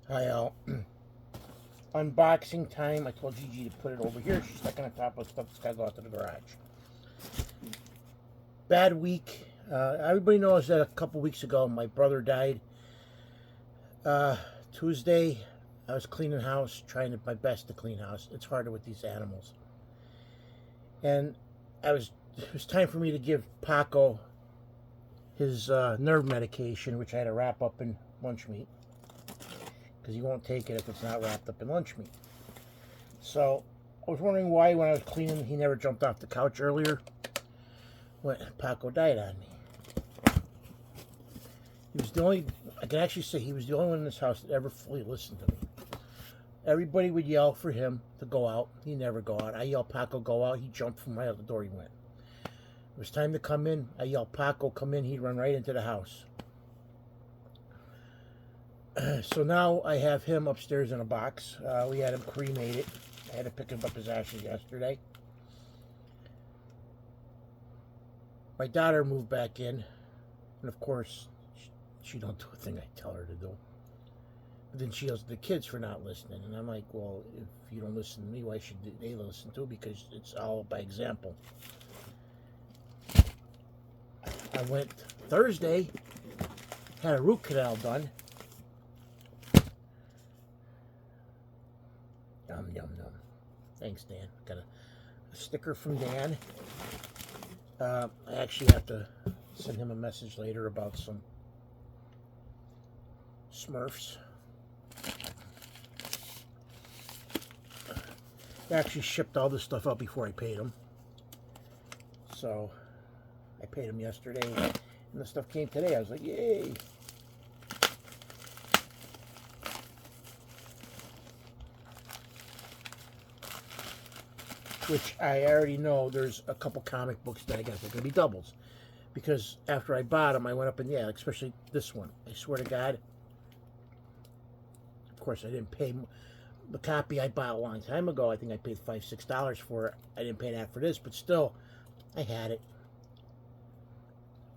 Hi, Al. Unboxing time. I told Gigi to put it over here. She's stuck on top of stuff that's got to go out to the garage. Bad week. Everybody knows that a couple weeks ago my brother died. Uh, Tuesday, I was cleaning house, trying my best to clean house. It's harder with these animals. And it was time for me to give Paco his nerve medication, which I had to wrap up in lunch meat because he won't take it if it's not wrapped up in lunch meat. So I was wondering why, when I was cleaning, he never jumped off the couch earlier when Paco died on me. He was the only, I can actually say he was the only one in this house that ever fully listened to me. Everybody would yell for him to go out. He never go out. I yelled, Paco, go out. He jumped from right out the door. He went. It was time to come in. I yelled, Paco, come in. He'd run right into the house. So now I have him upstairs in a box. We had him cremated. I had to pick him up his ashes yesterday. My daughter moved back in, and of course, she don't do a thing I tell her to do. But then she yells at the kids for not listening, and I'm like, well, if you don't listen to me, why should they listen to? Because it's all by example. I went Thursday, had a root canal done. Yum, yum, yum. Thanks, Dan. Got a sticker from Dan. I actually have to send him a message later about some Smurfs. I actually shipped all this stuff out before I paid him. So I paid him yesterday, and the stuff came today. I was like, yay. Which I already know there's a couple comic books that I got. They're going to be doubles. Because after I bought them, I went up and, yeah, especially this one. I swear to God. Of course, I didn't pay the copy I bought a long time ago. I think I paid $5, $6 for it. I didn't pay that for this, but still, I had it.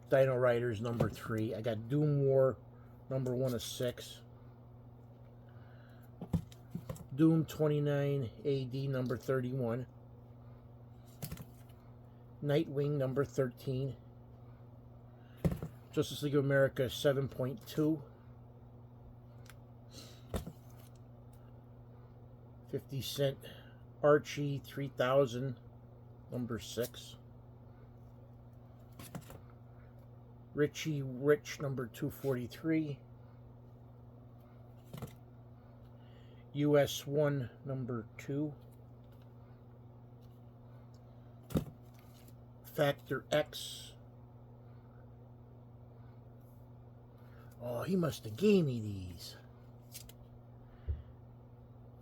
Dino Riders number 3. I got Doom War number 1 of 6. Doom 29 AD number 31. Nightwing number 13. Justice League of America 7.2. 50 Cent Archie 3000 number 6. Richie Rich number 243. US 1 number 2. Factor X. Oh, he must have gave me these.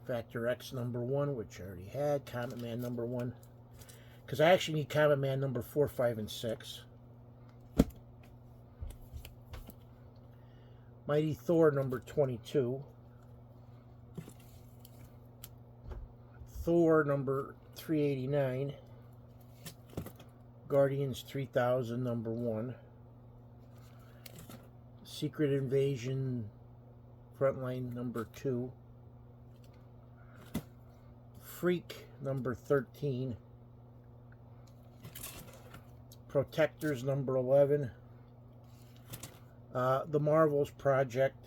Factor X number 1, which I already had. Comet Man number 1. Because I actually need Comet Man number 4, 5, and 6. Mighty Thor number 22. Thor number 389. Guardians 3000 number 1. Secret Invasion Frontline number 2. Freak number 13. Protectors number 11. The Marvels Project.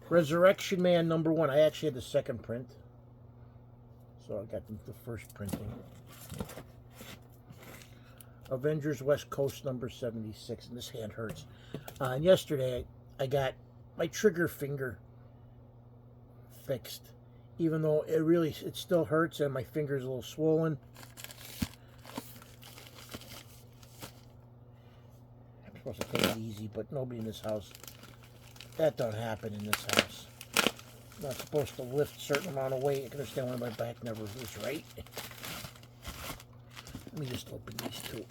Resurrection Man number 1. I actually had the second print. So I got the first printing. Avengers West Coast number 76. And this hand hurts. And yesterday I got my trigger finger fixed. Even though it still hurts and my finger's a little swollen. I'm supposed to take it easy, but nobody in this house. That don't happen in this house. I'm not supposed to lift a certain amount of weight. I can understand why my back never was right. Let me just open these two.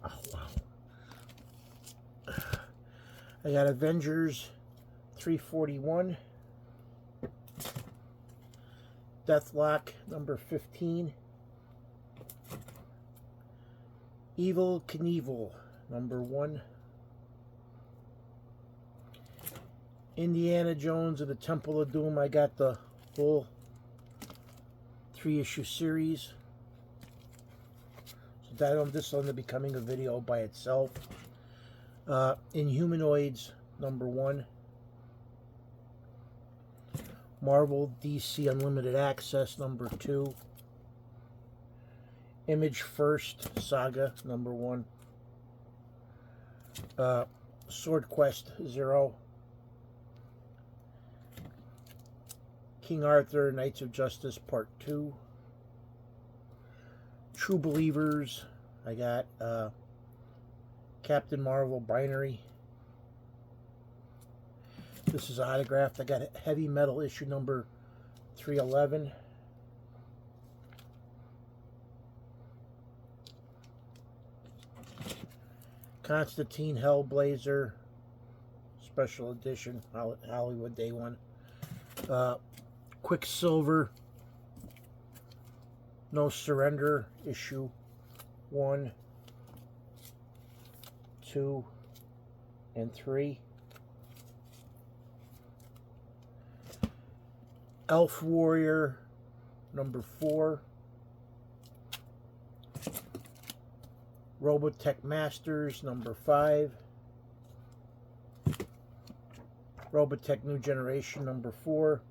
Oh, wow. I got Avengers 341. Deathlock number 15. Evel Knievel number 1. Indiana Jones and the Temple of Doom. I got the whole 3-issue series. So this will end up becoming a video by itself. Inhumanoids number 1. Marvel DC Unlimited Access number 2. Image First Saga number 1. Sword Quest 0. King Arthur Knights of Justice Part 2. True Believers. I got Captain Marvel Binary. This is autographed. I got Heavy Metal issue number 311. Constantine Hellblazer Special Edition Hollywood Day 1. Quicksilver No Surrender issue 1, 2, and 3. Elf Warrior number 4. Robotech Masters number 5. Robotech New Generation number 4.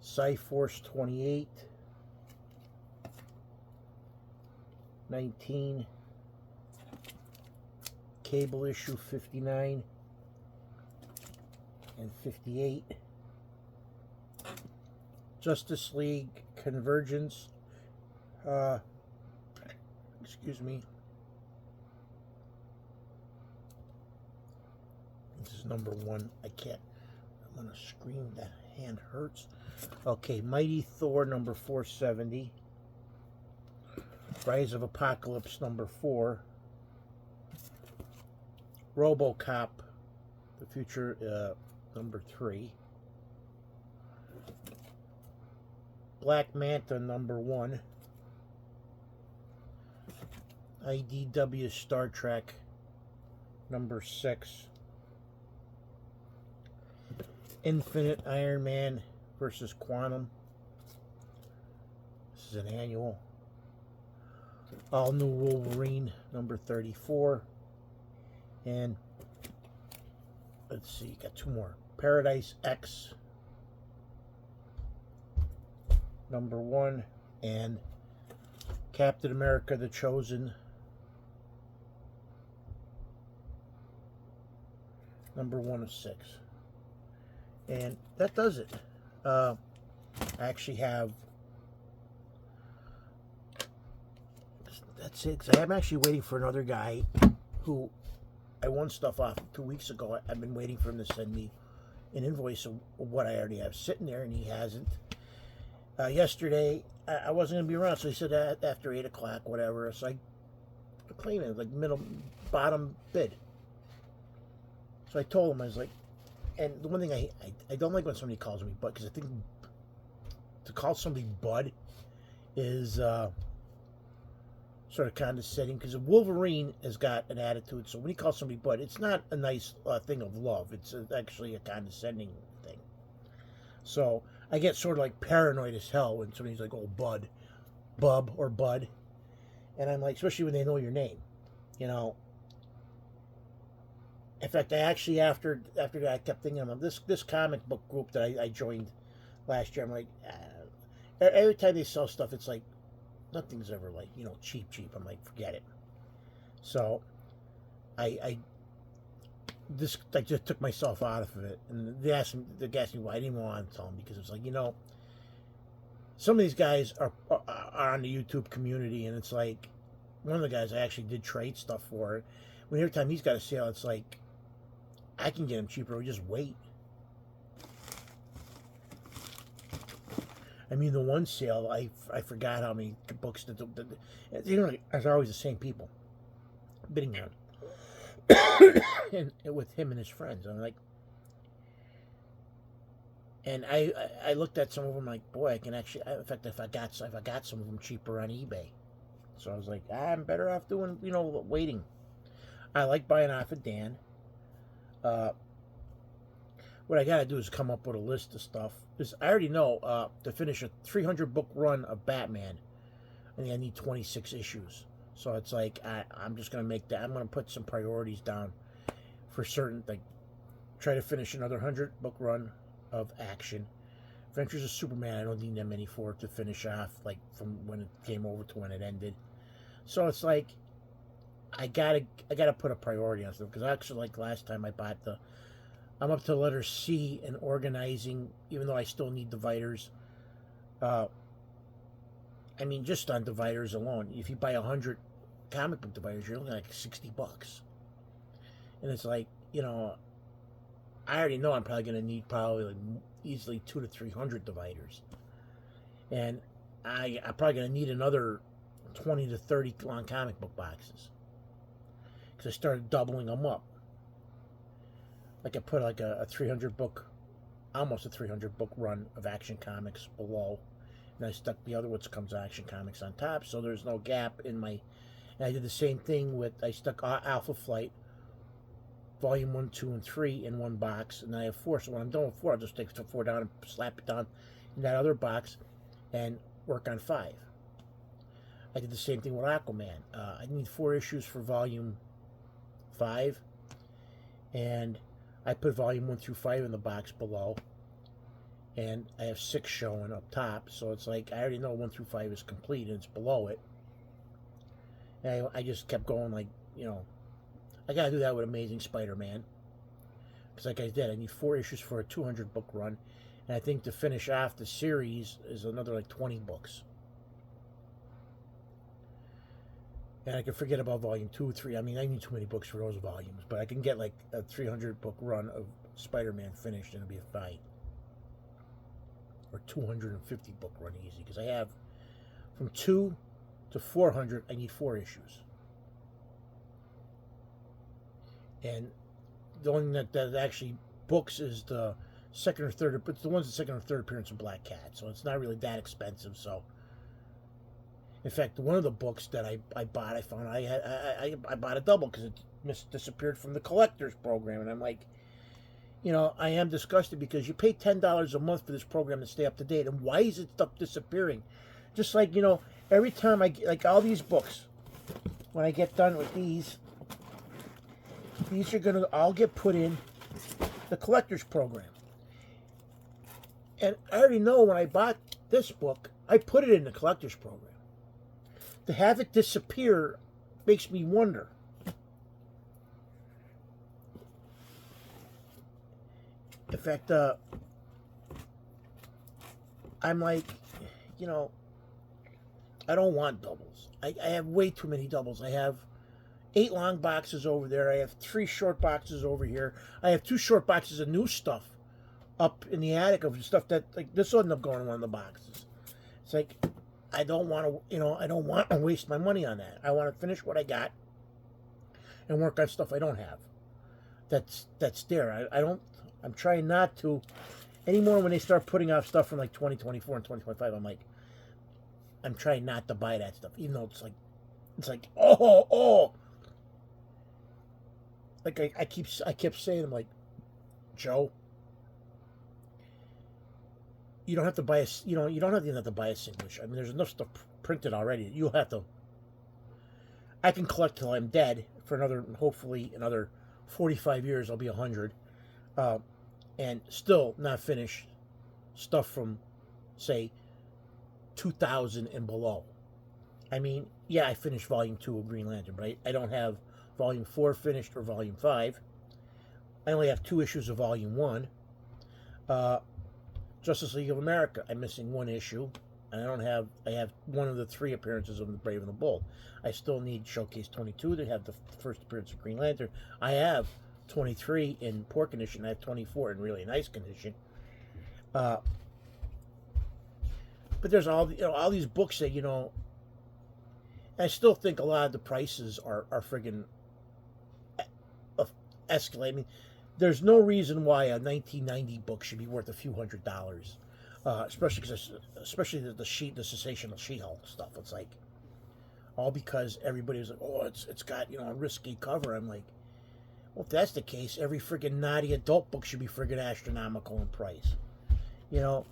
Cyforce 28. 19. Cable issue 59 and 58. Justice League Convergence. Excuse me. This is number 1. I can't. I'm gonna scream. That hand hurts. Okay, Mighty Thor number 470. Rise of Apocalypse number 4. RoboCop, the future, number 3. Black Manta number 1. IDW Star Trek number 6. Infinite Iron Man versus Quantum. This is an annual. All New Wolverine number 34. And let's see, got 2 more. Paradise X number 1 and Captain America the Chosen number 1 of 6. And that does it. I actually have, that's it, because I'm actually waiting for another guy who I won stuff off 2 weeks ago. I've been waiting for him to send me an invoice of what I already have sitting there, and he hasn't. Yesterday, I wasn't going to be around, so he said after 8 o'clock, whatever. So I claimed it, like bottom bid. So I told him, I was like, and the one thing I don't like when somebody calls me Bud, because I think to call somebody Bud is sort of condescending, because Wolverine has got an attitude, so when he calls somebody Bud, it's not a nice thing of love. It's actually a condescending thing. So I get sort of like paranoid as hell when somebody's like, oh, Bud, Bub, or Bud. And I'm like, especially when they know your name, you know. In fact, I actually, after that, I kept thinking of this comic book group that I joined last year. I'm like, every time they sell stuff, it's like, nothing's ever like, you know, cheap. I'm like, forget it. So I just took myself out of it. And they asked me why. I didn't want to tell them, because it's like, you know, some of these guys are on the YouTube community, and it's like, one of the guys I actually did trade stuff for. When every time he's got a sale, it's like, I can get him cheaper, we just wait. I mean, the one sale, I forgot how many books you know, there's always the same people bidding on. and with him and his friends. I'm like, and I looked at some of them like, boy, I can actually. In fact, if I got some of them cheaper on eBay, so I was like, I'm better off doing waiting. I like buying off of Dan. Uh, what I gotta do is come up with a list of stuff. Because I already know to finish a 300 book run of Batman, I think I need 26 issues. So it's like I'm just gonna make that. I'm gonna put some priorities down for certain. Like try to finish another 100 book run of Action. Adventures of Superman. I don't need that many for it to finish off. Like from when it came over to when it ended. So it's like I gotta put a priority on stuff because actually like last time I bought I'm up to letter C in organizing, even though I still need dividers. I mean, just on dividers alone, if you buy 100 comic book dividers, you're looking like $60, and it's like I already know I'm probably going to need like easily 200 to 300 dividers, and I'm probably going to need another 20 to 30 long comic book boxes because I started doubling them up. Like I put like a 300 book, almost a 300 book run of Action Comics below, and I stuck the other which comes Action Comics on top, so there's no gap in my. And I did the same thing with I stuck Alpha Flight, Volume 1, 2, and 3 in one box, and then I have 4. So when I'm done with 4, I'll just take 4 down and slap it down in that other box, and work on 5. I did the same thing with Aquaman. I need 4 issues for Volume 5, and I put Volume 1 through 5 in the box below, and I have 6 showing up top, so it's like I already know 1 through 5 is complete, and it's below it. And I just kept going like, I gotta do that with Amazing Spider-Man. Because like I did, I need 4 issues for a 200 book run, and I think to finish off the series is another like 20 books. And I can forget about Volume 2, 3. I mean, I need too many books for those volumes, but I can get like a 300 book run of Spider-Man finished, and it'll be a fight. Or 250 book run easy, because I have from 2 to 400, I need 4 issues. And the only thing that actually books is the second or third, but the one's the second or third appearance of Black Cat, so it's not really that expensive. So, in fact, one of the books that I bought, I found I bought a double because it disappeared from the collector's program, and I'm like, I am disgusted because you pay $10 a month for this program to stay up to date, and why is it stuff disappearing? Just like every time I get, like all these books, when I get done with these are gonna all get put in the collector's program. And I already know when I bought this book, I put it in the collector's program. To have it disappear makes me wonder. In fact, I'm like, I don't want doubles. I have way too many doubles. I have 8 long boxes over there. I have 3 short boxes over here. I have 2 short boxes of new stuff up in the attic of stuff that, like, this will end up going in one of the boxes. It's like, I don't want to, I don't want to waste my money on that. I want to finish what I got and work on stuff I don't have. That's there. I'm trying not to anymore when they start putting out stuff from like 2024 and 2025. I'm trying not to buy that stuff, even though it's like oh. Like I kept saying, I'm like, Joe, you don't have to buy you don't even have to buy a single issue. I mean, there's enough stuff printed already. You'll have to. I can collect till I'm dead for hopefully another 45 years. I'll be 100, and still not finish stuff from, say, 2000 and below. I mean, yeah, I finished Volume 2 of Green Lantern, but I don't have Volume 4 finished or Volume 5. I only have 2 issues of Volume 1. Justice League of America, I'm missing 1 issue. And I have one of the 3 appearances of the Brave and the Bold. I still need Showcase 22 to have the first appearance of Green Lantern. I have 23 in poor condition. I have 24 in really nice condition. But there's all these books that I still think a lot of the prices are friggin'. escalate. I mean, there's no reason why a 1990 book should be worth a few $100s, especially the sensational She-Hulk stuff. It's like all because everybody was like, oh, it's got a risky cover. I'm like, well, if that's the case, every friggin' naughty adult book should be friggin' astronomical in price. You know,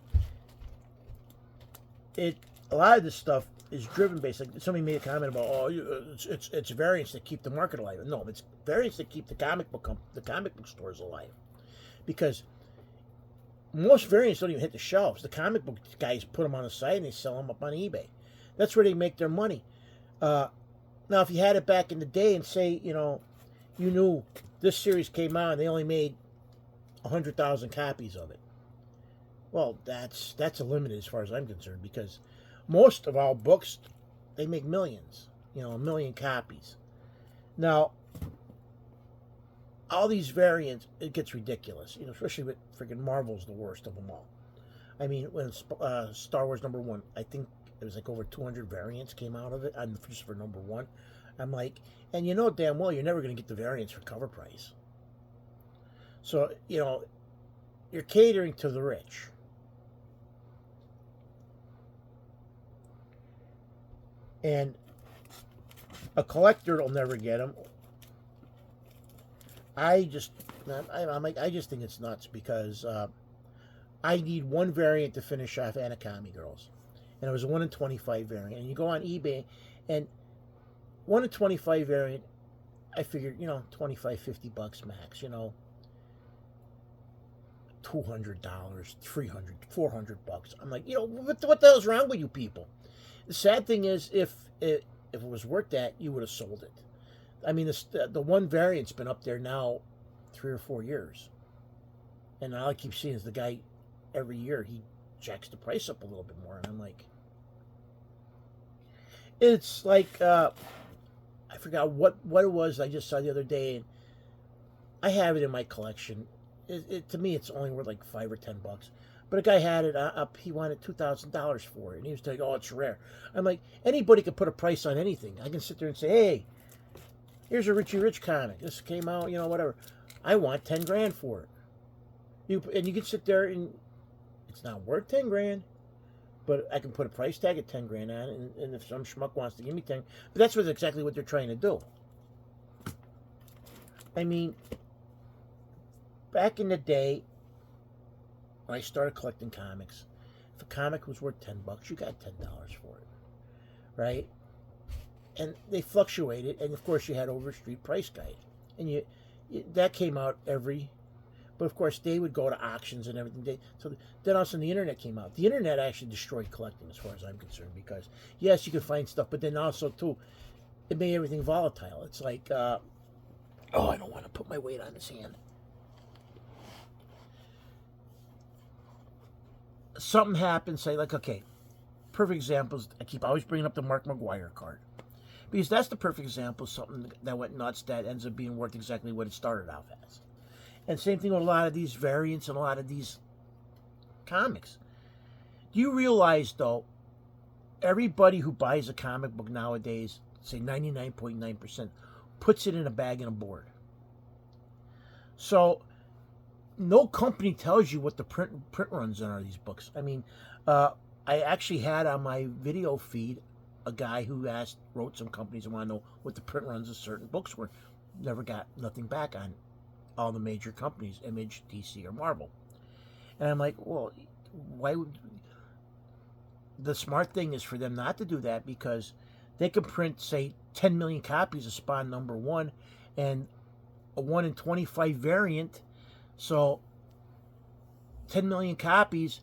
a lot of this stuff is driven based. Like somebody made a comment about, oh, it's variants that keep the market alive. No, it's variants that keep the comic book stores alive, because most variants don't even hit the shelves. The comic book guys put them on the site and they sell them up on eBay. That's where they make their money. Now, if you had it back in the day and say, you knew this series came out and they only made 100,000 copies of it, well, that's a limit as far as I'm concerned, because most of our books, they make millions, 1 million copies. Now, all these variants, it gets ridiculous, especially with freaking Marvel's the worst of them all. I mean, when Star Wars #1, I think it was like over 200 variants came out of it, just for #1. I'm like, and you know damn well you're never going to get the variants for cover price. So, you're catering to the rich. And a collector will never get them. I just think it's nuts, because I need one variant to finish off Anakami Girls, and it was a 1 in 25 variant. And you go on eBay, and 1 in 25 variant, I figured, $25, $50 max, $200, $300, $400. I'm like, what the hell's wrong with you people? The sad thing is, if it was worth that, you would have sold it. I mean, the one variant's been up there now 3 or 4 years, and all I keep seeing is the guy every year he jacks the price up a little bit more, and I'm like, it's like I forgot what it was I just saw the other day, and I have it in my collection. To me, it's only worth like $5 or $10. But a guy had it up. He wanted $2,000 for it, and he was like, "Oh, it's rare." I'm like, anybody can put a price on anything. I can sit there and say, "Hey, here's a Richie Rich comic. This came out, whatever. I want 10 grand for it." You can sit there and it's not worth 10 grand, but I can put a price tag at 10 grand on it, and if some schmuck wants to give me 10, but that's exactly what they're trying to do. I mean, back in the day, when I started collecting comics, if a comic was worth $10, you got $10 for it, right? And they fluctuated, and of course you had Overstreet Price Guide, and that came out but of course they would go to auctions and everything. So then also the internet came out. The internet actually destroyed collecting, as far as I'm concerned, because yes, you can find stuff, but then also too, it made everything volatile. It's like, I don't want to put my weight on his hand. Something happens, say, like, okay, perfect examples. I keep always bringing up the Mark McGuire card, because that's the perfect example of something that went nuts that ends up being worth exactly what it started off as. And same thing with a lot of these variants and a lot of these comics. Do you realize, though, everybody who buys a comic book nowadays, say 99.9%, puts it in a bag and a board? So no company tells you what the print runs are these books. I mean, I actually had on my video feed a guy who wrote some companies and want to know what the print runs of certain books were. Never got nothing back on all the major companies, Image, DC, or Marvel. And I'm like, well, why would... The smart thing is for them not to do that, because they can print, say, 10 million copies of Spawn #1 and a 1 in 25 variant. So 10 million copies,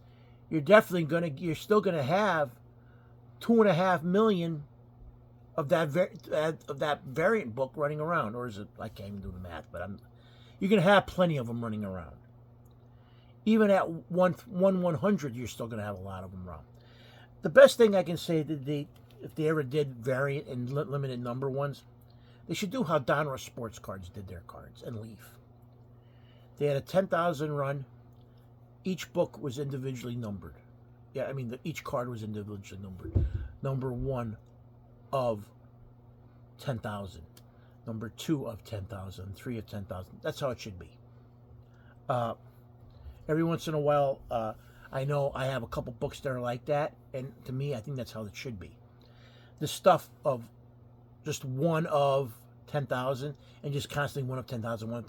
you're still gonna have 2.5 million of that variant book running around, or is it? I can't even do the math, but you're gonna have plenty of them running around. Even at 1/100, you're still gonna have a lot of them around. The best thing I can say that if they ever did variant and limited number ones, they should do how Donruss Sports Cards did their cards and Leaf. They had a 10,000 run. Each book was individually numbered. Yeah, I mean, each card was individually numbered. Number 1 of 10,000. number 2 of 10,000, 3 of 10,000. That's how it should be. Every once in a while, I know I have a couple books that are like that, and to me, I think that's how it should be. The stuff of just 1 of 10,000 and just constantly 1 of 10,000.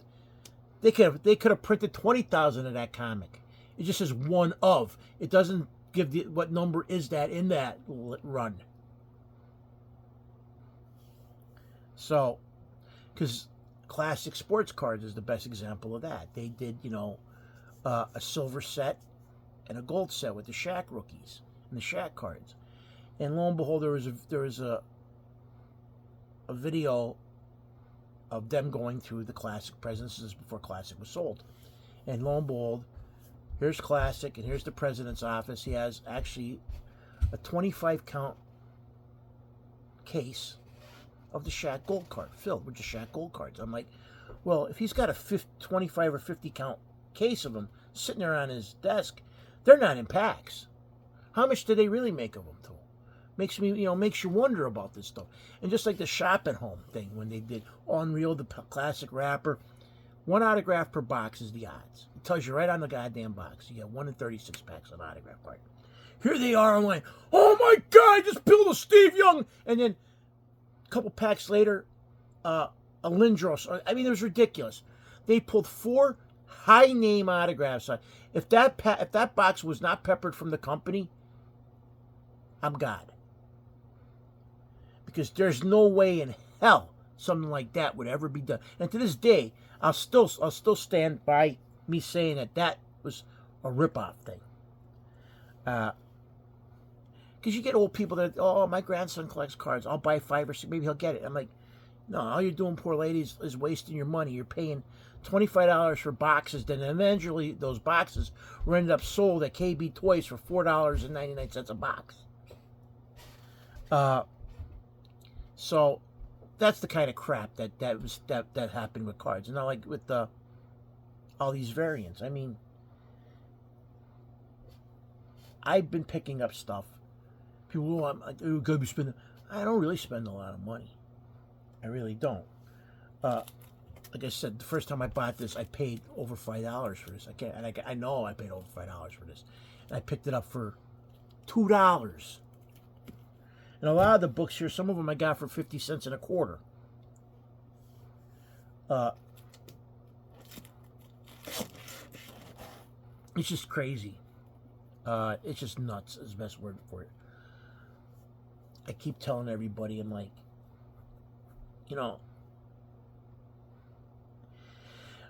They could have printed 20,000 of that comic. It just says 1 of. It doesn't give what number is that in that run. So, because Classic Sports Cards is the best example of that. They did, a silver set and a gold set with the Shaq rookies and the Shaq cards. And lo and behold, there was a video of them going through the Classic Presidents before Classic was sold. And lo and behold, here's Classic and here's the president's office. He has actually a 25 count case of the Shaq Gold card filled with the Shaq Gold cards. I'm like, well, if he's got a 25 or 50 count case of them sitting there on his desk, they're not in packs. How much do they really make of them, though? Makes you wonder about this stuff. And just like the Shop at Home thing, when they did Unreal, the Classic wrapper, 1 autograph per box is the odds. It tells you right on the goddamn box. You get 1 in 36 packs of autograph card. Here they are online. Oh my God, I just built a Steve Young. And then a couple packs later, a Lindros. I mean, it was ridiculous. They pulled 4 high-name autographs on. If that box was not peppered from the company, I'm God. Because there's no way in hell something like that would ever be done. And to this day, I'll still stand by me saying that was a rip-off thing. Because you get old people that, oh, my grandson collects cards. I'll buy 5 or 6. Maybe he'll get it. I'm like, no, all you're doing, poor lady, is wasting your money. You're paying $25 for boxes. Then eventually those boxes were ended up sold at KB Toys for $4.99 a box. So that's the kind of crap that happened with cards. And not like with all these variants. I mean, I've been picking up stuff. People, I'm like, oh, gotta be spending. I don't really spend a lot of money. I really don't. Like I said, the first time I bought this, I paid over $5 for this. I know I paid over $5 for this, and I picked it up for $2. And a lot of the books here, some of them I got for 50 cents and a quarter. It's just crazy. It's just nuts is the best word for it. I keep telling everybody, I'm like,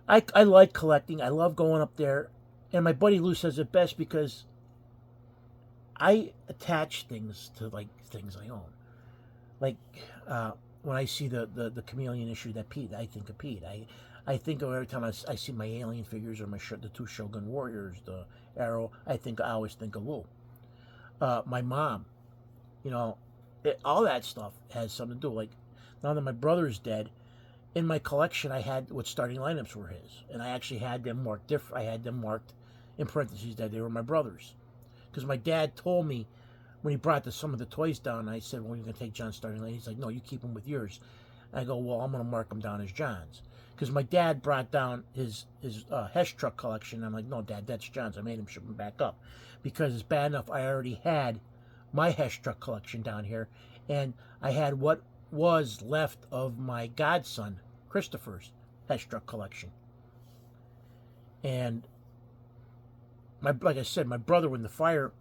I like collecting. I love going up there. And my buddy Lou says it best because I attach things to things I own. Like when I see the Chameleon issue that Pete, I think of Pete. I think of every time I see my Alien figures or the 2 Shogun Warriors, the Arrow, I always think of Lou. My mom, all that stuff has something to do. Like now that my brother's dead, in my collection I had what starting lineups were his, and I actually had them marked different. I had them marked in parentheses that they were my brother's, because my dad told me when he brought some of the toys down. I said, "Well, you're gonna take John's starting line." He's like, "No, you keep them with yours." I go, "Well, I'm gonna mark them down as John's," because my dad brought down his Hesh truck collection. I'm like, "No, Dad, that's John's." I made him ship them back up because it's bad enough I already had my Hesh truck collection down here, and I had what was left of my godson Christopher's Hesh truck collection. And like I said, my brother in the fire,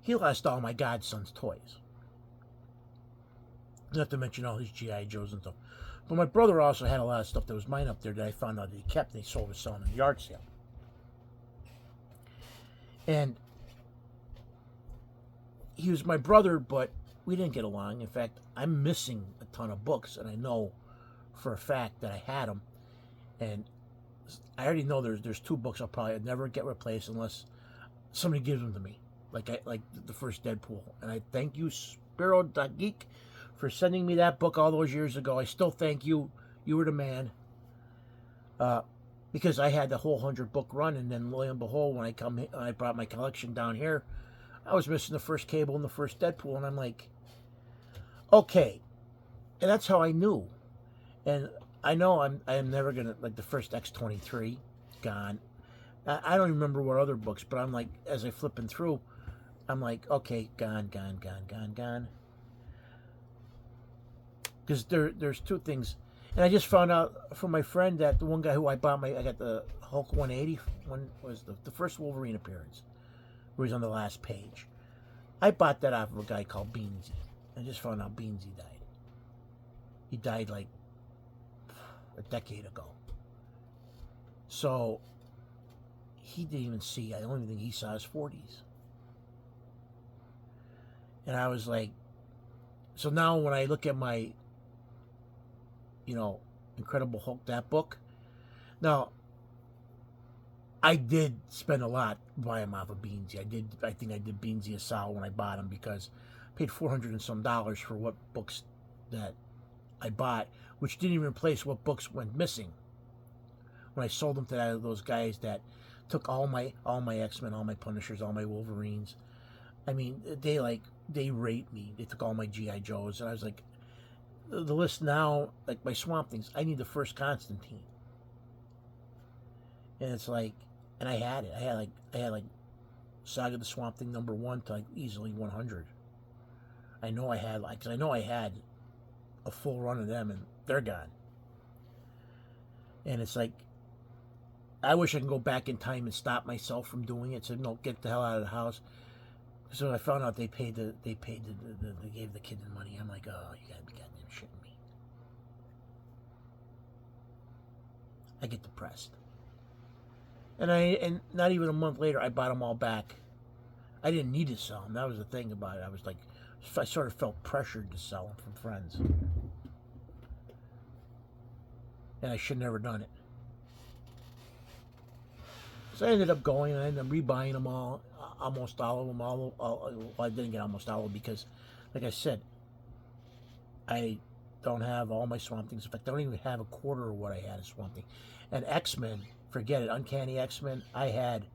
he lost all my godson's toys. Not to mention all his G.I. Joes and stuff. But my brother also had a lot of stuff that was mine up there that I found out that he kept and he sold or selling in the yard sale. And he was my brother, but we didn't get along. In fact, I'm missing a ton of books, and I know for a fact that I had them. And I already know there's 2 books I'll probably never get replaced unless somebody gives them to me, like the first Deadpool. And I thank you, Spiro.geek, for sending me that book all those years ago. I still thank you. You were the man. Because I had the whole 100-book run, and then lo and behold, when I brought my collection down here, I was missing the first Cable and the first Deadpool, and I'm like, okay, And that's how I knew. And I know I am never gonna, like, the first X-23 gone. I don't even remember what other books, but I'm like, as I flipping through, I'm like, okay, gone, gone, gone, gone, gone. Because there's two things, and I just found out from my friend that the one guy who I got the Hulk 180 one was the first Wolverine appearance, where he's on the last page. I bought that off of a guy called Beansy. I just found out Beansy died. He died like a decade ago. So he didn't even see. The only thing he saw is 40s. And I was like, so now when I look at my, Incredible Hulk, that book, now I did spend a lot buying him off of Beansy. I think I did Beansy a solid when I bought him, because I paid $400 and some for what books that I bought, which didn't even replace what books went missing when I sold them to those guys that took all my X-Men, all my Punishers, all my Wolverines. I mean, they raped me. They took all my G.I. Joes, and I was like, the list now, like my Swamp Things, I need the first Constantine. And it's like, and I had it. I had like Saga of the Swamp Thing #1 to like easily 100. I know I had a full run of them, and they're gone. And it's like, I wish I could go back in time and stop myself from doing it. So no, get the hell out of the house. So I found out they gave the kid the money. I'm like, oh, you gotta be goddamn shitting me. I get depressed. And not even a month later, I bought them all back. I didn't need to sell them. That was the thing about it. I sort of felt pressured to sell them from friends, and I should have never done it. So I ended up going, and I ended up rebuying them all, almost all of them. Well, I didn't get almost all of them because, like I said, I don't have all my Swamp Things. In fact, I don't even have a quarter of what I had as Swamp Thing. And X-Men, forget it. Uncanny X-Men, I had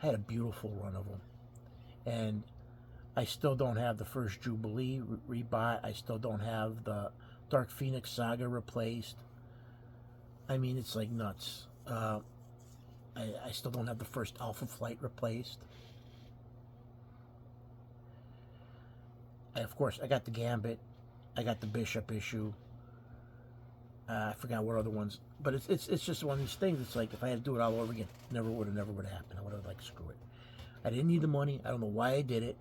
a beautiful run of them, and I still don't have the first Jubilee rebought. I still don't have the Dark Phoenix Saga replaced. I mean, it's like nuts. I still don't have the first Alpha Flight replaced. Of course, I got the Gambit. I got the Bishop issue. I forgot what other ones. But it's just one of these things. It's like, if I had to do it all over again, never would have happened. I would have, like, screw it. I didn't need the money. I don't know why I did it.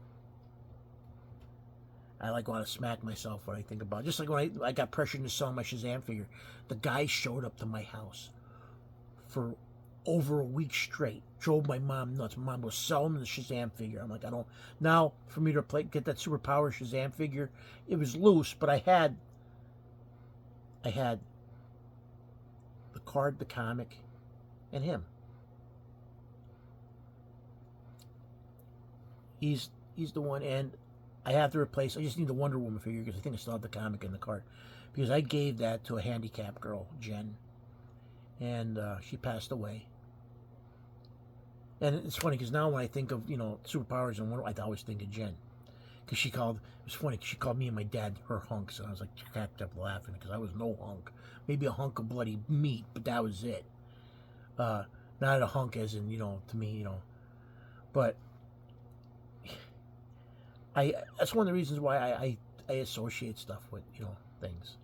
I want to smack myself when I think about it. Just like when I got pressured to sell my Shazam figure. The guy showed up to my house for over a week straight. Drove my mom nuts. My mom was selling the Shazam figure. I'm like, I don't. Now, for me to get that Superpower Shazam figure, it was loose, but I had the card, the comic, and him. He's the one, and I have to replace. I just need the Wonder Woman figure because I think I still have the comic and the card. Because I gave that to a handicapped girl, Jen, and she passed away. And it's funny because now when I think of superpowers and Wonder, I always think of Jen, because it was funny because she called me and my dad her hunks, and I was like cracked up laughing because I was no hunk, maybe a hunk of bloody meat, but that was it. Not a hunk as in to me, but that's one of the reasons why I associate stuff with things.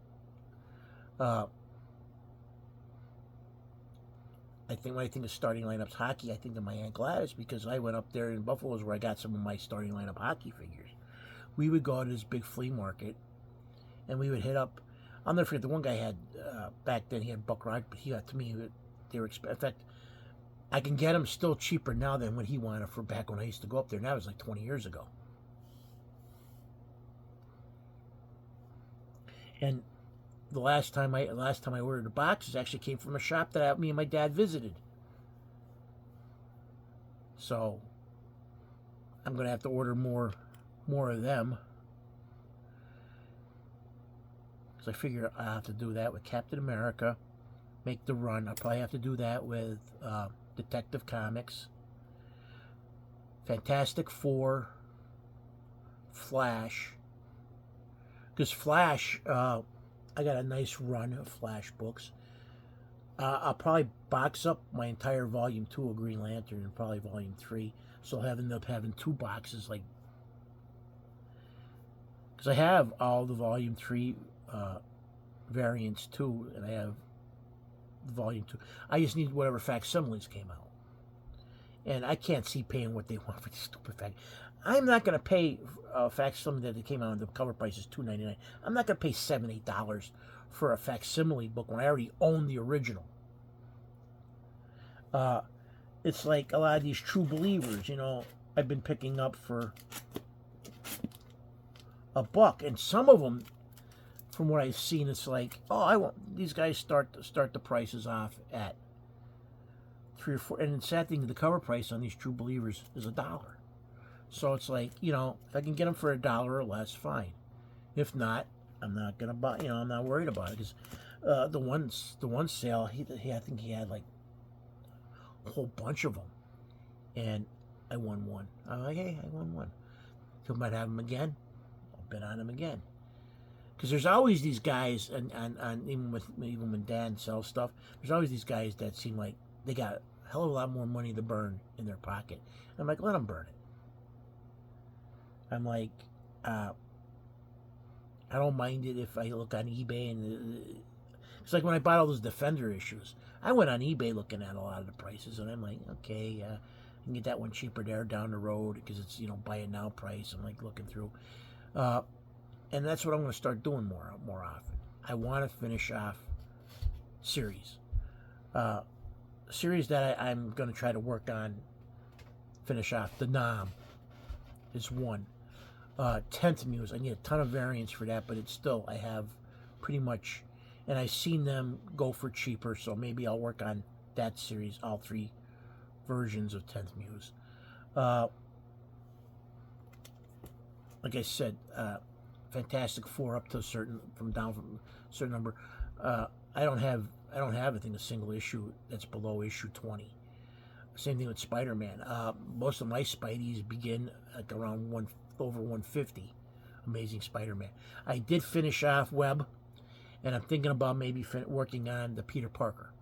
I think when I think of starting lineups hockey, I think of my Aunt Gladys, because I went up there in Buffalo where I got some of my starting lineup hockey figures. We would go to this big flea market, and we would hit up. I'll never forget the one guy had back then. He had Buck Rogers, but he got to me. They were in fact, I can get them still cheaper now than what he wanted for back when I used to go up there. Now it was like 20 years ago. And the last time I ordered the boxes actually came from a shop that me and my dad visited. So I'm gonna have to order more of them, because I figure I have to do that with Captain America, make the run. I'll probably have to do that with Detective Comics, Fantastic Four, Flash. Because Flash, I got a nice run of Flash books. I'll probably box up my entire Volume 2 of Green Lantern and probably Volume 3. So I'll end up having 2 boxes, like, because I have all the Volume 3 variants too, and I have Volume 2. I just need whatever facsimiles came out. And I can't see paying what they want for these stupid fac. I'm not going to pay a facsimile that came out, and the cover price is $2.99. I'm not going to pay $7, $8 for a facsimile book when I already own the original. It's like a lot of these True Believers, you know, I've been picking up for $1, and some of them, from what I've seen, it's like, oh, I want these guys start the prices off at 3 or 4, and the sad thing, the cover price on these True Believers is $1. So it's like, you know, if I can get them for $1 or less, fine. If not, I'm not gonna buy. You know, I'm not worried about it, because the one sale, I think he had like a whole bunch of them, and I won one. I'm like, hey, I won one. He might have them again. I'll bet on them again. Because there's always these guys, and even when Dan sells stuff, there's always these guys that seem like they got a hell of a lot more money to burn in their pocket. I'm like, let them burn it. I'm like, I don't mind it if I look on eBay, and it's like when I bought all those Defender issues, I went on eBay looking at a lot of the prices, and I'm like, okay, I can get that one cheaper there down the road, because it's, you know, buy it now price. I'm like looking through, and that's what I'm going to start doing more often. I want to finish off series, series that I'm going to try to work on, finish off. The Nam is one. 10th Muse, I need a ton of variants for that, but it's still, I have pretty much, and I've seen them go for cheaper, so maybe I'll work on that series, all 3 versions of 10th Muse. Like I said, Fantastic Four up to a certain number. I don't have I think a single issue that's below issue 20. Same thing with Spider-Man. Most of my Spideys begin like around over 150. Amazing Spider-Man. I did finish off Web, and I'm thinking about maybe working on the Peter Parker.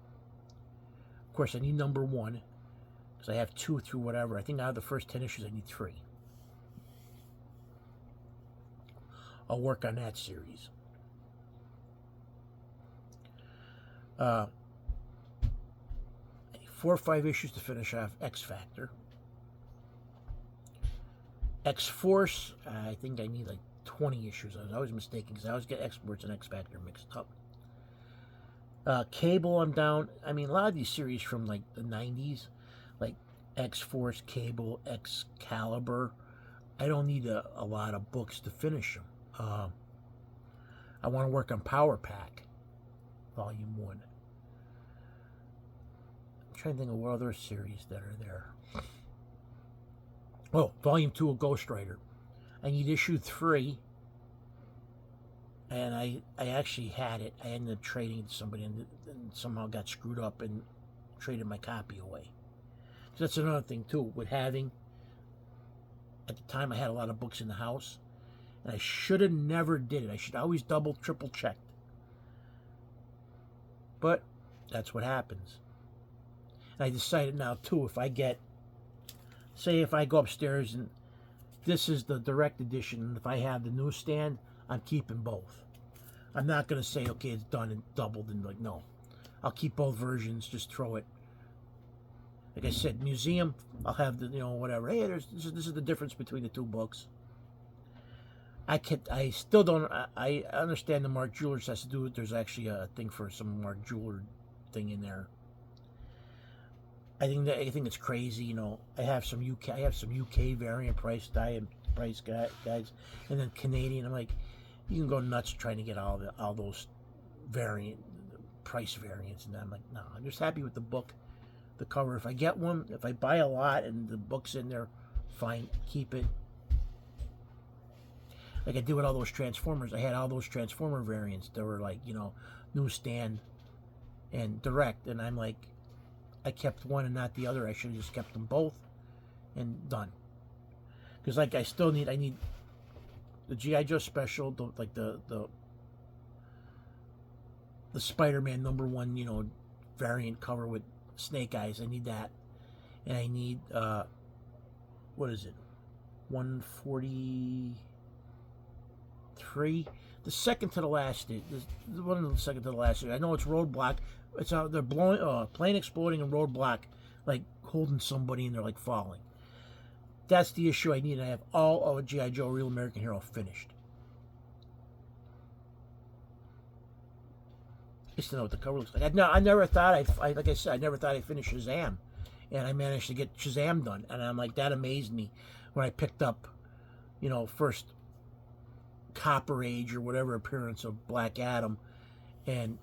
Of course, I need number 1, because I have 2 through whatever. I think out of the first 10 issues, I need 3. I'll work on that series. 4 or 5 issues to finish off X-Factor. X-Force, I think I need like 20 issues. I was always mistaken, because I always get X-Force and X-Factor mixed up. Cable, I'm down. I mean, a lot of these series from like the 90s, like X-Force, Cable, Excalibur, I don't need a lot of books to finish them. I want to work on Power Pack, Volume 1. I'm trying to think of what other series that are there. Oh, Volume 2 of Ghost Rider. I need issue 3. And I actually had it. I ended up trading it to somebody, and somehow got screwed up and traded my copy away. So that's another thing, too, with having, at the time I had a lot of books in the house, and I should have never did it. I should always double, triple checked. But that's what happens. And I decided now, too, if I get, say if I go upstairs and this is the direct edition, and if I have the newsstand, I'm keeping both. I'm not going to say, okay, it's done and doubled, and like, no. I'll keep both versions, just throw it. Like I said, museum, I'll have the, you know, whatever. Hey, this is the difference between the 2 books. I still don't, I understand the Mark Jewelers has to do it. There's actually a thing for some Mark Jeweler thing in there. I think it's crazy, you know. I have some UK variant price guides, and then Canadian. I'm like, you can go nuts trying to get all those price variants, and I'm like, no, I'm just happy with the book, the cover. If I get one, if I buy a lot and the book's in there, fine, keep it. Like I did with all those Transformers. I had all those Transformer variants that were like, you know, newsstand and direct, and I'm like, I kept one and not the other. I should have just kept them both and done. Because like I need the G.I. Joe special, the the Spider-Man #1, variant cover with Snake Eyes. I need that. And I need, what is it? 143? The second to the last, one of the second to the last. I know it's Roadblock. It's they're blowing, plane exploding and Roadblock, like holding somebody and they're like falling. That's the issue I need. I have all of G.I. Joe Real American Hero finished. Just to know what the cover looks like. I never thought like I said, I never thought I'd finish Shazam, and I managed to get Shazam done. And I'm like, that amazed me when I picked up, first Copper Age or whatever appearance of Black Adam, and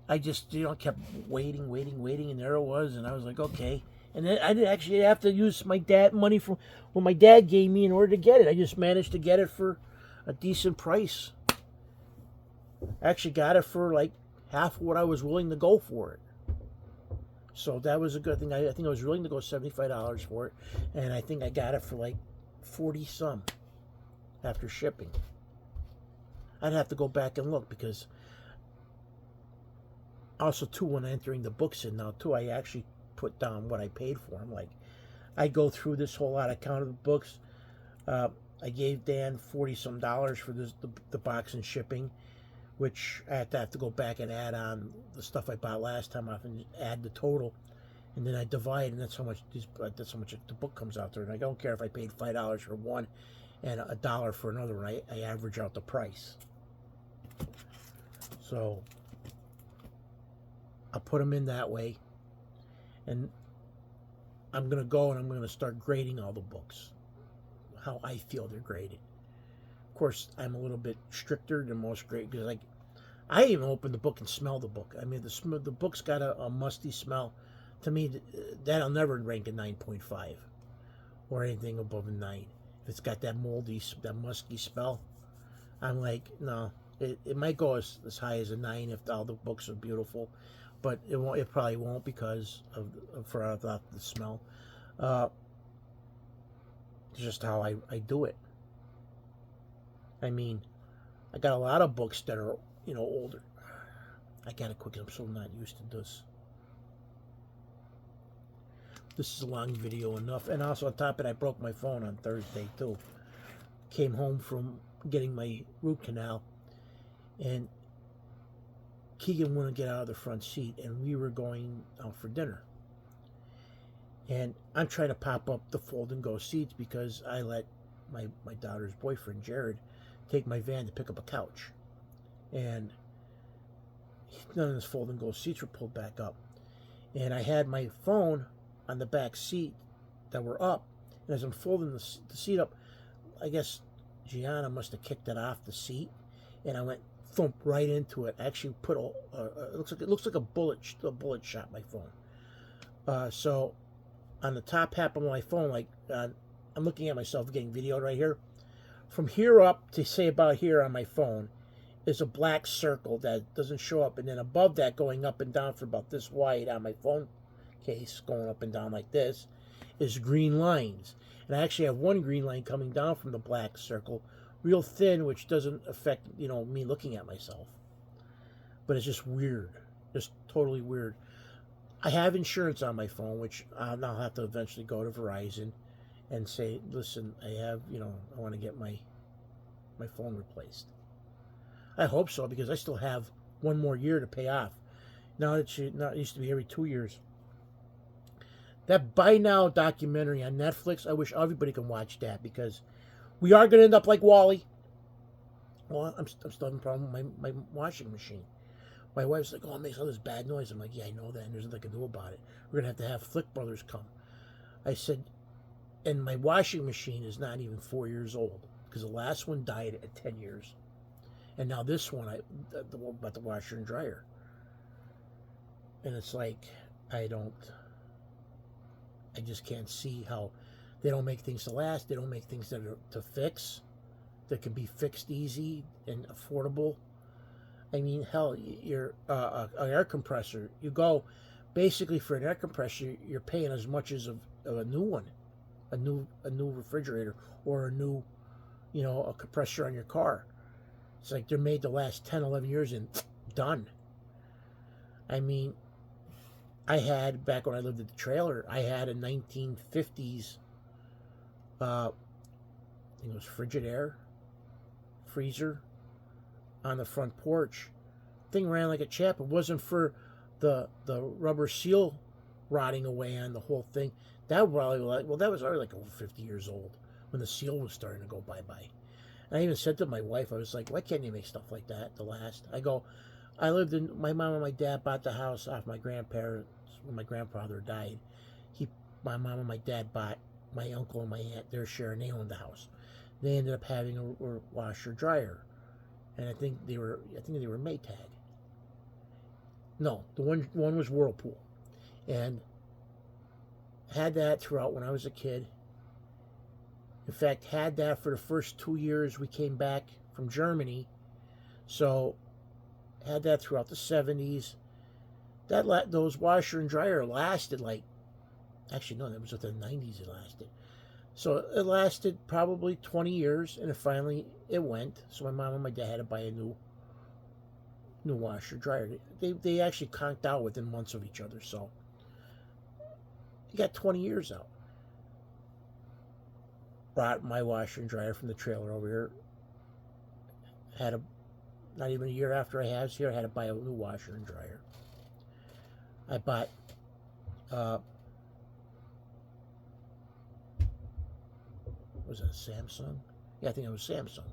I just kept waiting, and there it was, and I was like, okay. And then I didn't actually have to use my money from what my dad gave me in order to get it. I just managed to get it for a decent price. I actually got it for like half of what I was willing to go for it. So that was a good thing. I think I was willing to go $75 for it, and I think I got it for like 40 some after shipping. I'd have to go back and look, because also too, when entering the books in now too, I actually put down what I paid for them. Like, I go through this whole lot of count of the books. I gave Dan 40 some dollars for the box and shipping, which I have to go back and add on the stuff I bought last time off and add the total, and then I divide, and that's how much the book comes out there. And I don't care if I paid $5 for one and $1 for another one. I average out the price. So I'll put them in that way, and I'm gonna go and I'm gonna start grading all the books, how I feel they're graded. Of course, I'm a little bit stricter than most grade, because like, I even open the book and smell the book. I mean, the book's got a musty smell. To me, that'll never rank a 9.5 or anything above a 9. If it's got that moldy, that musky smell, I'm like, no. It might go as high as a 9 if all the books are beautiful, but it won't. It probably won't, because of the smell. Just how I do it. I mean, I got a lot of books that are, older. I gotta quick, I'm so not used to this. This is a long video enough. And also on top of it, I broke my phone on Thursday too. Came home from getting my root canal, and Keegan wouldn't get out of the front seat, and we were going out for dinner. And I'm trying to pop up the fold and go seats, because I let my daughter's boyfriend, Jared, take my van to pick up a couch. And none of his fold and go seats were pulled back up. And I had my phone on the back seat that were up. And as I'm folding the seat up, I guess Gianna must have kicked it off the seat, and I went thump right into it. I actually put it looks like a bullet shot my phone. So on the top half of my phone, like I'm looking at myself getting videoed right here. From here up to say about here on my phone is a black circle that doesn't show up, and then above that, going up and down for about this wide on my phone case, going up and down like this, is green lines. And I actually have one green line coming down from the black circle, real thin, which doesn't affect, me looking at myself. But it's just weird. Just totally weird. I have insurance on my phone, which I'll have to eventually go to Verizon and say, listen, I have, I want to get my phone replaced. I hope so, because I still have one more year to pay off. Now it used to be every 2 years. That Buy Now documentary on Netflix, I wish everybody can watch that, because we are going to end up like Wall-E. Well, I'm still having a problem with my washing machine. My wife's like, oh, it makes all this bad noise. I'm like, yeah, I know that, and there's nothing I can do about it. We're going to have Flick Brothers come. I said, and my washing machine is not even 4 years old, because the last one died at 10 years. And now this one, the one about the washer and dryer. And it's like, I just can't see how they don't make things to last. They don't make things that are to fix, that can be fixed easy and affordable. I mean, hell, you're an air compressor. You go, basically for an air compressor, you're paying as much as a new one, a new refrigerator, or a new, a compressor on your car. It's like they're made to last 10, 11 years and done. I mean, I had, back when I lived at the trailer, I had a 1950s, I think it was Frigidaire freezer on the front porch. Thing ran like a champ. It wasn't for the rubber seal rotting away on the whole thing. That probably, well, that was already like over 50 years old when the seal was starting to go bye-bye. And I even said to my wife, I was like, why can't you make stuff like that to last? I go, I lived in, my mom and my dad bought the house off my grandparents when my grandfather died. My mom and my dad bought my uncle and my aunt their share, and they owned the house. They ended up having a washer dryer, and I think they were Maytag. No, the one was Whirlpool, and had that throughout when I was a kid. In fact, had that for the first 2 years we came back from Germany. So had that throughout the 70s. Those washer and dryer lasted like, actually no, that was within the 90s it lasted. So it lasted probably 20 years, and it went. So my mom and my dad had to buy a new washer dryer. They actually conked out within months of each other, so you got 20 years out. Brought my washer and dryer from the trailer over here. Not even a year after I was here, I had to buy a new washer and dryer. I bought was it a Samsung? Yeah, I think it was Samsung.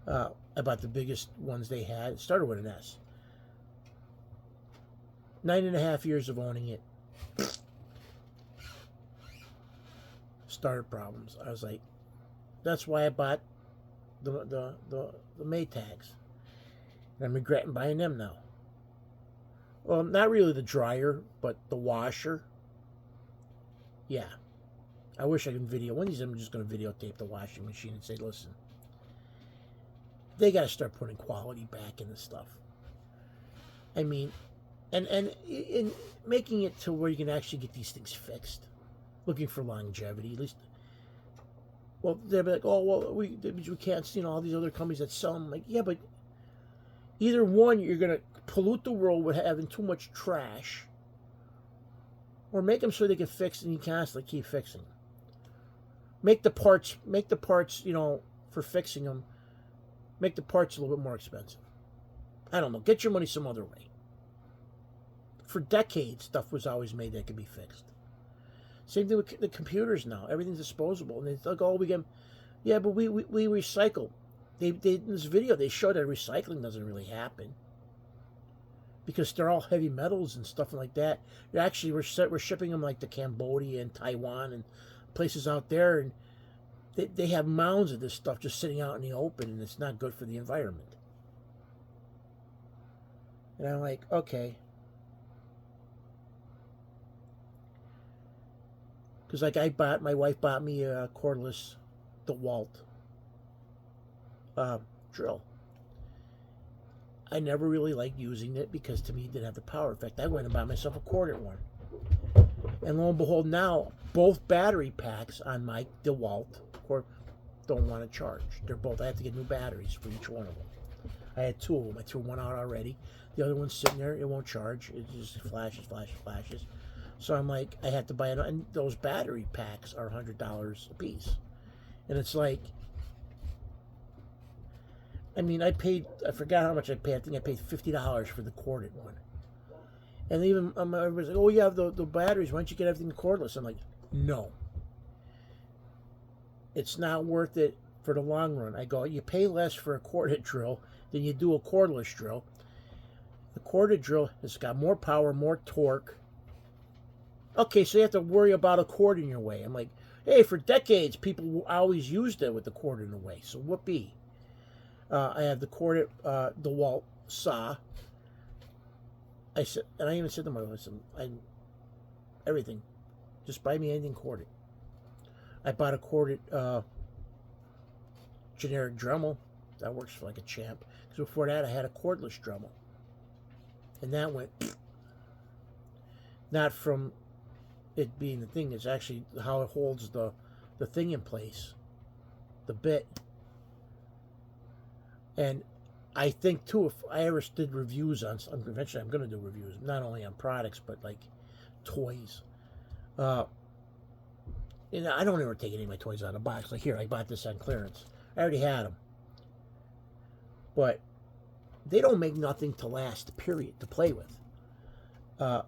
I bought the biggest ones they had. It started with an S. 9.5 years of owning it. Started problems. I was like, that's why I bought the Maytags. And I'm regretting buying them now. Well, not really the dryer, but the washer. Yeah. I wish I could video. One of these I'm just going to videotape the washing machine and say, listen, they got to start putting quality back in the stuff. I mean, and in making it to where you can actually get these things fixed. Looking for longevity, at least. Well, they'll be like, oh, well, we can't, all these other companies that sell them. I'm like, yeah, but either one, you're going to pollute the world with having too much trash, or make them so they can fix and you constantly keep fixing them. Make the parts, for fixing them, make the parts a little bit more expensive. I don't know. Get your money some other way. For decades, stuff was always made that could be fixed. Same thing with the computers now. Everything's disposable. And they like, oh, yeah, but we recycle. In this video, they showed that recycling doesn't really happen. Because they're all heavy metals and stuff like that. We're shipping them like to Cambodia and Taiwan and places out there. And they have mounds of this stuff just sitting out in the open, and it's not good for the environment. And I'm like, okay. Because like my wife bought me a cordless DeWalt drill. I never really liked using it because to me it didn't have the power. In fact, I went and bought myself a corded one. And lo and behold, now both battery packs on my DeWalt don't want to charge. I have to get new batteries for each one of them. I had two of them. I threw one out already. The other one's sitting there. It won't charge. It just flashes. So I'm like, I have to buy it. And those battery packs are $100 a piece. And it's like, I mean, I forgot how much I paid. I think I paid $50 for the corded one. And even everybody's like, oh, you have the batteries. Why don't you get everything cordless? I'm like, no. It's not worth it for the long run. I go, you pay less for a corded drill than you do a cordless drill. The corded drill has got more power, more torque. Okay, so you have to worry about a cord in your way. I'm like, hey, for decades, people always used it with the cord in the way. So whoopee. I have the corded DeWalt saw. I even said to my wife, everything, just buy me anything corded. I bought a corded generic Dremel. That works for like a champ. Because before that, I had a cordless Dremel. And that went, not from it being the thing, it's actually how it holds the thing in place, the bit. And I think too, if I ever did reviews on, eventually I'm going to do reviews, not only on products but like toys. Uh, I don't ever take any of my toys out of the box. Like here, I bought this on clearance. I already had them, but they don't make nothing to last. Period. To play with. Uh,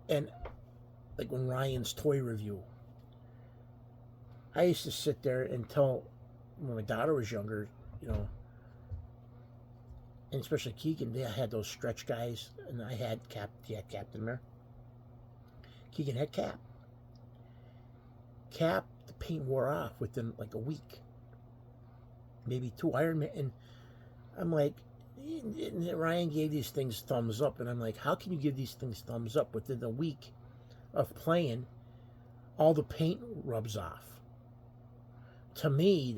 and like when Ryan's toy review, I used to sit there and tell when my daughter was younger, you know, and especially Keegan, they had those stretch guys, and I had Captain there. Keegan had Cap. Cap, the paint wore off within like a week, maybe two. Iron Man, and I'm like, and Ryan gave these things thumbs up, and I'm like, how can you give these things thumbs up within a week of playing? All the paint rubs off. To me,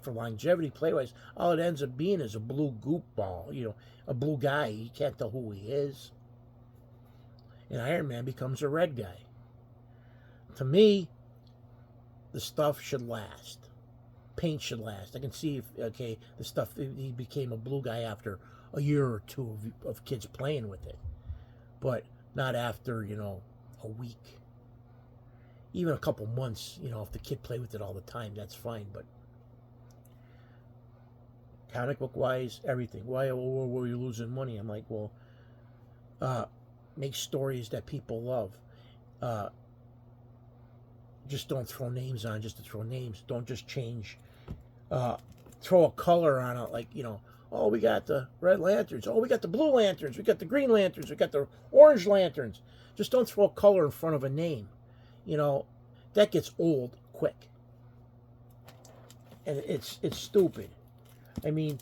for longevity play-wise, all it ends up being is a blue goop ball, you know, a blue guy. You can't tell who he is. And Iron Man becomes a red guy. To me, the stuff should last. Paint should last. I can see if, okay, the stuff, he became a blue guy after a year or two of kids playing with it. But not after, you know, a week. Even a couple months, you know, if the kid played with it all the time, that's fine. But comic book wise, everything. Why were you losing money? I'm like, well, make stories that people love. Just don't throw names on just to throw names. Don't just change. Throw a color on it, like, you know, oh, we got the red lanterns. Oh, we got the blue lanterns. We got the green lanterns. We got the orange lanterns. Just don't throw a color in front of a name. You know, that gets old quick. And it's stupid. I mean,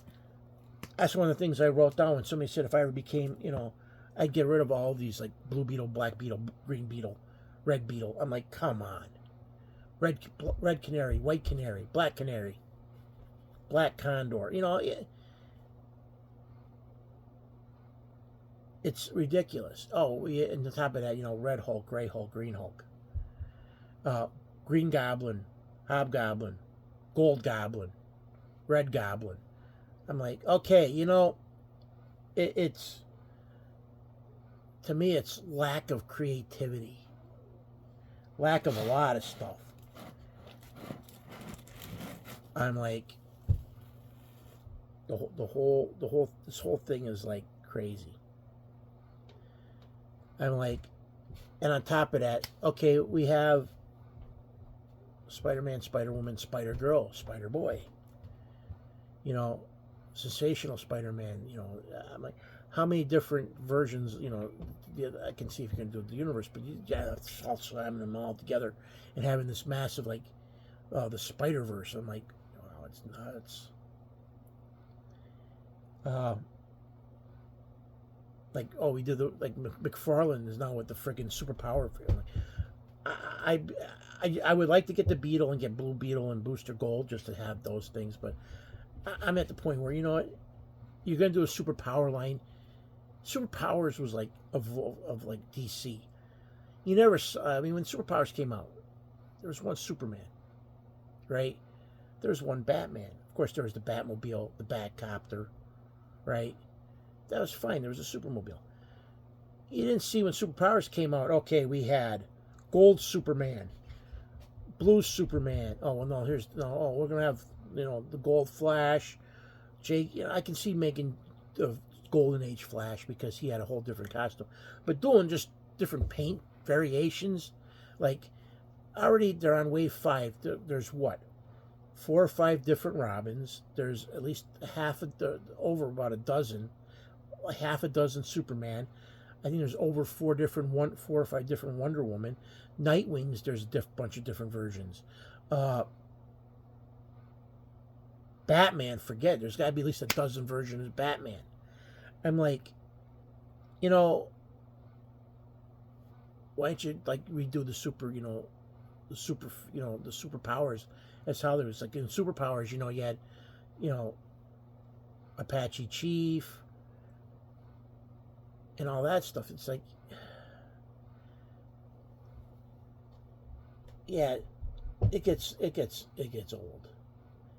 that's one of the things I wrote down when somebody said if I ever became, you know, I'd get rid of all these, like blue beetle, black beetle, green beetle, red beetle. I'm like, come on. Red canary, white canary, black condor. You know, it's ridiculous. Oh, and on top of that, you know, red Hulk, gray Hulk, green Hulk. Green Goblin, Hobgoblin, Gold Goblin, Red Goblin. I'm like, okay, you know, it's, to me, it's lack of creativity, lack of a lot of stuff. I'm like, this whole thing is like crazy. I'm like, and on top of that, okay, we have Spider-Man, Spider-Woman, Spider-Girl, Spider-Boy. You know, sensational Spider-Man. You know, I'm like, how many different versions? You know, I can see if you can do the universe, but all slamming them all together and having this massive, like, the Spider-Verse. I'm like, wow, it's nuts. Like, oh, we did McFarlane is now with the friggin' superpower. Like, I would like to get the Beetle and get Blue Beetle and Booster Gold just to have those things, but I'm at the point where, you know what, you're gonna do a superpower line. Superpowers was like of like DC. You never saw. I mean, when Superpowers came out, there was one Superman, right? There was one Batman. Of course, there was the Batmobile, the Batcopter, right? That was fine. There was a Supermobile. You didn't see when Superpowers came out. Okay, we had Gold Superman, Blue Superman. Oh well, no. Oh, we're gonna have, you know, the Gold Flash. Jake, you know, I can see making the Golden Age Flash because he had a whole different costume, but doing just different paint variations, like already they're on wave 5. There's what, 4 or 5 different Robins. There's at least over about a dozen. Half a dozen Superman. I think there's over 4 or 5 different Wonder Woman. Nightwings, there's a bunch of different versions. Batman, forget. There's got to be at least a dozen versions of Batman. I'm like, you know, why don't you like redo the superpowers? That's how there was, like, in superpowers, you know, you had, you know, Apache Chief and all that stuff. It's like, yeah, it gets old.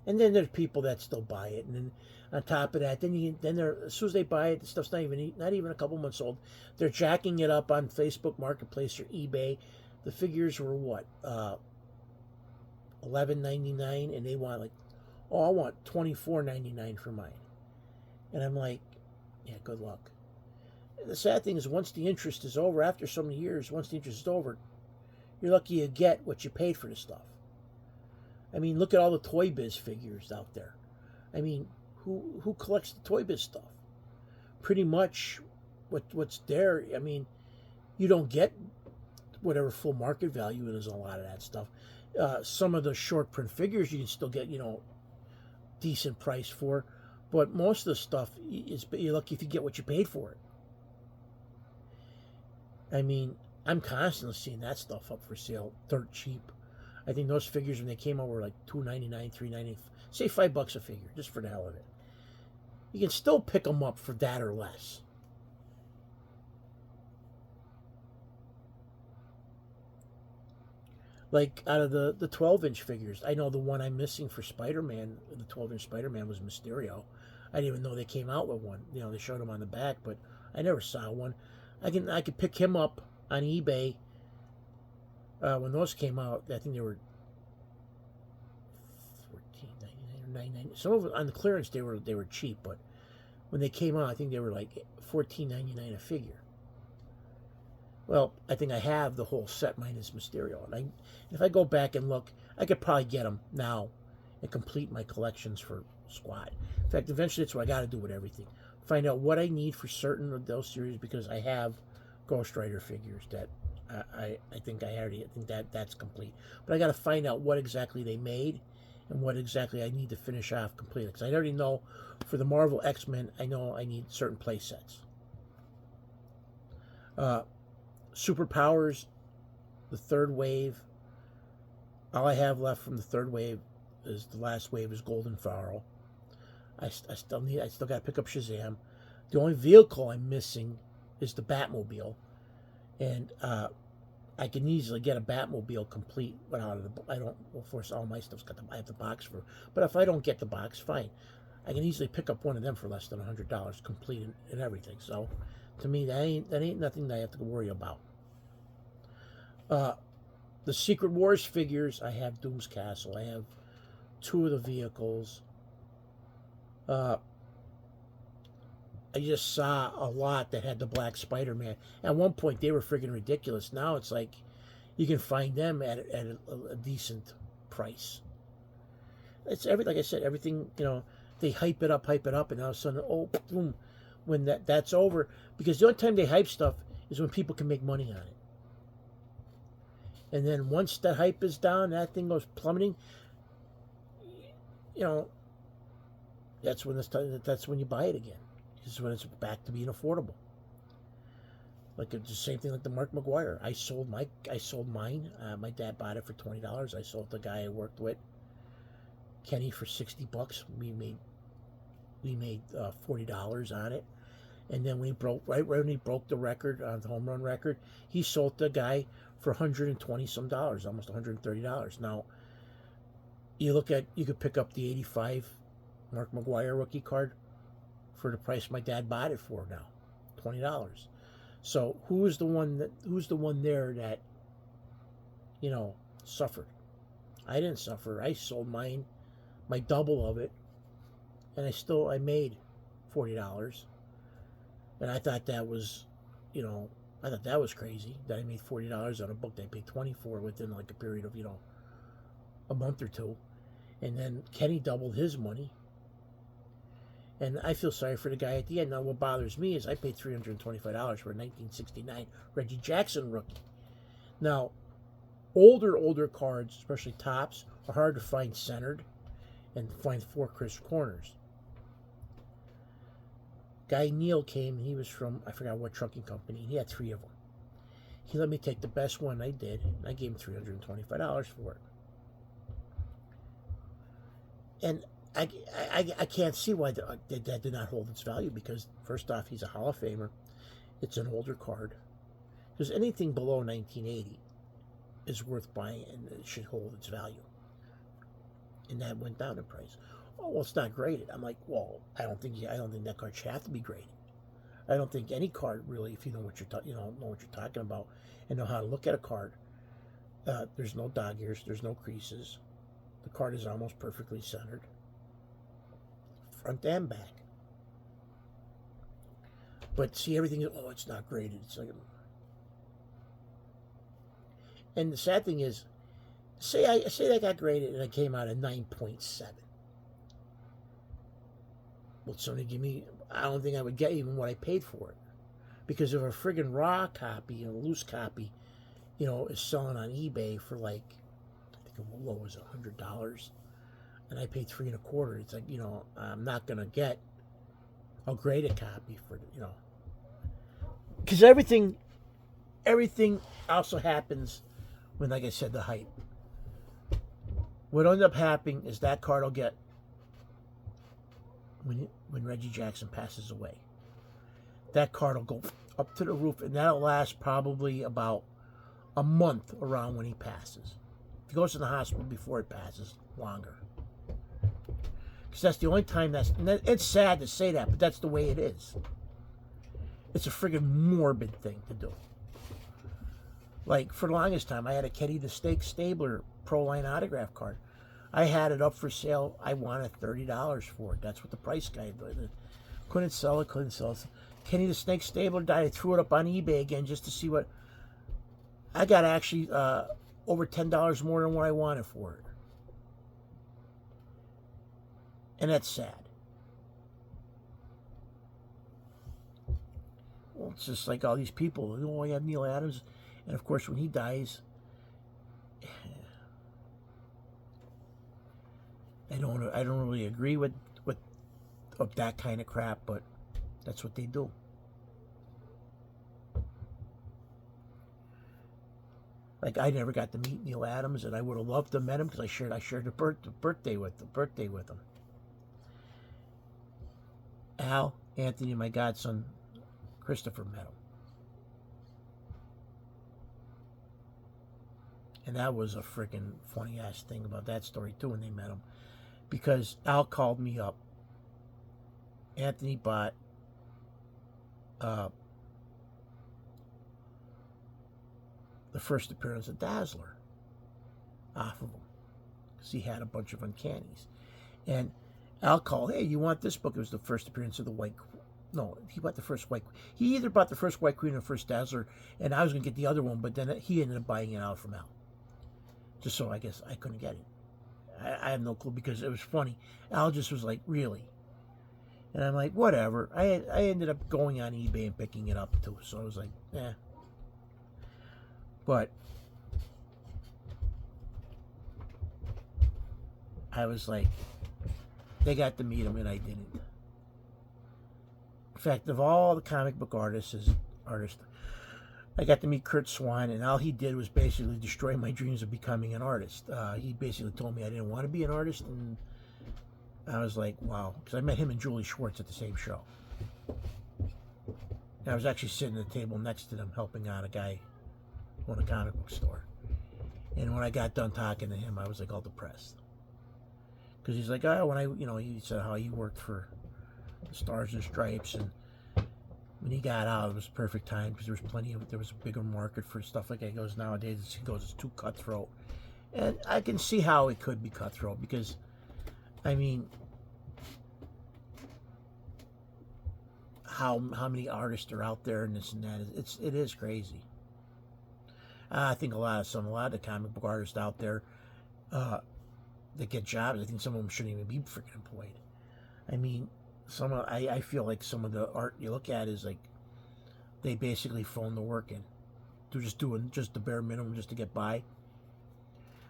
And then there's people that still buy it, and then on top of that, then they're, as soon as they buy it, the stuff's not even a couple months old. They're jacking it up on Facebook Marketplace or eBay. The figures were what, $11.99, and they want like, oh, I want $24.99 for mine, and I'm like, yeah, good luck. And the sad thing is, once the interest is over, after so many years, once the interest is over, you're lucky you get what you paid for the stuff. I mean, look at all the Toy Biz figures out there. I mean, who collects the Toy Biz stuff? Pretty much what's there. I mean, you don't get whatever full market value it is on a lot of that stuff. Some of the short print figures you can still get, decent price for, but most of the stuff is, you're lucky if you get what you paid for it. I mean, I'm constantly seeing that stuff up for sale, dirt cheap. I think those figures when they came out were like $2.99, $3.99, say $5 a figure, just for the hell of it. You can still pick them up for that or less. Like out of the 12-inch figures, I know the one I'm missing for Spider-Man, the 12-inch Spider-Man was Mysterio. I didn't even know they came out with one. They showed him on the back, but I never saw one. I could pick him up on eBay. When those came out, I think they were $14.99 or $9.99. Some of them on the clearance they were cheap, but when they came out, I think they were like $14.99 a figure. Well, I think I have the whole set minus Mysterio, and if I go back and look, I could probably get them now and complete my collections for Squad. In fact, eventually that's what I got to do with everything. Find out what I need for certain of those series, because I have Ghost Rider figures that I think that's complete. But I got to find out what exactly they made and what exactly I need to finish off completely. Because I already know for the Marvel X-Men, I know I need certain play sets. Superpowers, the third wave. All I have left from the third wave is the last wave is Golden Pharaoh. I still got to pick up Shazam. The only vehicle I'm missing is the Batmobile, and I can easily get a Batmobile complete without of course, all my stuff's I have the box for. But if I don't get the box, fine. I can easily pick up one of them for less than $100, complete and everything. So, to me, that ain't nothing that I have to worry about. The Secret Wars figures, I have Doom's Castle. I have 2 of the vehicles. I just saw a lot that had the Black Spider-Man. At one point, they were friggin' ridiculous. Now it's like you can find them at a decent price. It's like I said, everything, they hype it up, and all of a sudden, oh, boom, when that's over. Because the only time they hype stuff is when people can make money on it. And then once that hype is down, that thing goes plummeting. That's when you buy it again. This is when it's back to being affordable. Like it's the same thing like the Mark McGuire. I sold mine. My dad bought it for $20. I sold the guy I worked with, Kenny, for $60. We made $40 on it. And then when he broke the record on the home run record, he sold the guy for $120 some, almost $130. Now, you could pick up the '85 Mark McGuire rookie card for the price my dad bought it for now, $20. So who's the one there that suffered? I didn't suffer. I sold mine, my double of it, and I made $40. And I thought that was, crazy that I made $40 on a book that I paid $20 for within like a period of a month or two. And then Kenny doubled his money. And I feel sorry for the guy at the end. Now, what bothers me is I paid $325 for a 1969 Reggie Jackson rookie. Now, older cards, especially tops, are hard to find centered and find 4 crisp corners. Guy Neal came, and he was from, I forgot what trucking company, and he had 3 of them. He let me take the best one I did, and I gave him $325 for it. And I can't see why that did not hold its value, because first off, he's a Hall of Famer. It's an older card. Because anything below 1980 is worth buying, and it should hold its value. and that went down in price. Oh, well, it's not graded. I'm like, well, I don't think that card should have to be graded. I don't think any card really, if you know what you're talking about and know how to look at a card. There's no dog ears. There's no creases. The card is almost perfectly centered, front and back. But see, everything is, oh, it's not graded. It's like, and the sad thing is, say I got graded and I came out at 9.7. Well, somebody give me, I don't think I would get even what I paid for it. Because if a friggin' raw copy, a loose copy, is selling on eBay for like, I think what was it, $100, and I paid $3.25. It's like, I'm not gonna get a graded copy for, because everything also happens when, like I said, the hype. What ends up happening is that card will get when Reggie Jackson passes away. That card will go up to the roof, and that'll last probably about a month around when he passes. If he goes to the hospital before he passes, longer. Because that's the only time it's sad to say that, but that's the way it is. It's a friggin' morbid thing to do. Like, for the longest time, I had a Kenny the Snake Stabler Pro Line autograph card. I had it up for sale. I wanted $30 for it. That's what the price guy did. Couldn't sell it. Kenny the Snake Stabler died. I threw it up on eBay again just to see what. I got actually over $10 more than what I wanted for it. And that's sad. Well, it's just like all these people. Oh, you have Neal Adams. And of course, when he dies, I don't really agree with that kind of crap, but that's what they do. Like, I never got to meet Neal Adams, and I would have loved to have met him because I shared the birthday with him. Al, Anthony, and my godson Christopher met him. And that was a freaking funny ass thing about that story too when they met him. Because Al called me up. Anthony bought the first appearance of Dazzler off of him. Because he had a bunch of uncannies. And Al called, hey, you want this book? It was the first appearance of the White Queen. No, he bought the first White Queen. He either bought the first White Queen or the first Dazzler, and I was going to get the other one, but then he ended up buying it out from Al. Just so I guess I couldn't get it. I have no clue because it was funny. Al just was like, really? And I'm like, whatever. I ended up going on eBay and picking it up too. So I was like, eh. But I was like, they got to meet him and I didn't. In fact, of all the comic book artists, I got to meet Curt Swan, and all he did was basically destroy my dreams of becoming an artist. He basically told me I didn't want to be an artist, and I was like, wow. Because I met him and Julie Schwartz at the same show. And I was actually sitting at the table next to them helping out a guy on a comic book store. And when I got done talking to him, I was like all depressed. Because he's like, oh, he said how he worked for the Stars and Stripes, and when he got out, it was perfect time because there was a bigger market for stuff like that. He goes, nowadays, it's too cutthroat. And I can see how it could be cutthroat because, I mean, how many artists are out there and this and that. It is crazy. I think a lot of the comic book artists out there that get jobs, I think some of them shouldn't even be freaking employed. I mean, I feel like some of the art you look at is like they basically phone the work in. They're just doing just the bare minimum just to get by.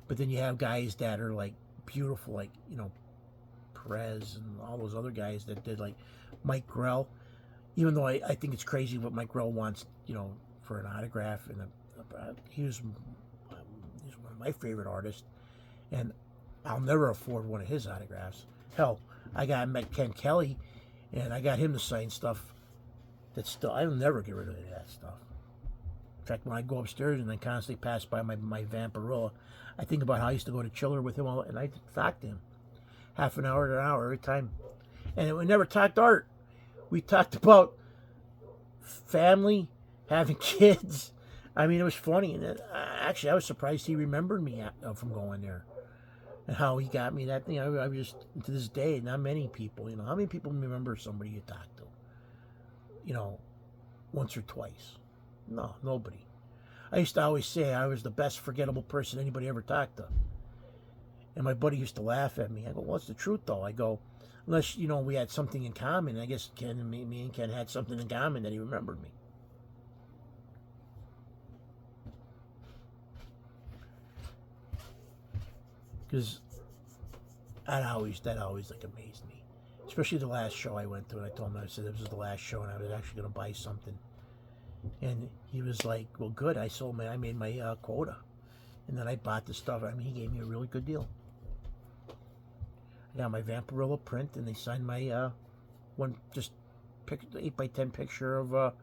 But then you have guys that are like beautiful, like, Perez and all those other guys that did, like Mike Grell. Even though I think it's crazy what Mike Grell wants, for an autograph. And he's one of my favorite artists. And I'll never afford one of his autographs. Hell, I met Ken Kelly, and I got him to sign stuff that's still, I'll never get rid of that stuff. In fact, when I go upstairs and then constantly pass by my Vampirilla, I think about how I used to go to Chiller with him, and I talk to him. half an hour to an hour every time. And we never talked art. We talked about family, having kids. I mean, it was funny. And actually, I was surprised he remembered me from going there. And how he got me that thing. I just, to this day, not many people, how many people remember somebody you talked to? Once or twice. No, nobody. I used to always say I was the best forgettable person anybody ever talked to. And my buddy used to laugh at me. I go, well, it's the truth, though. I go, unless, we had something in common. I guess me and Ken had something in common that he remembered me. Because that always like amazed me. Especially the last show I went to, and I told him, I said this was the last show, and I was actually going to buy something. And he was like, well, good. I made my quota. And then I bought the stuff. I mean, he gave me a really good deal. I got my Vampirilla print, and they signed my one just 8x10 picture of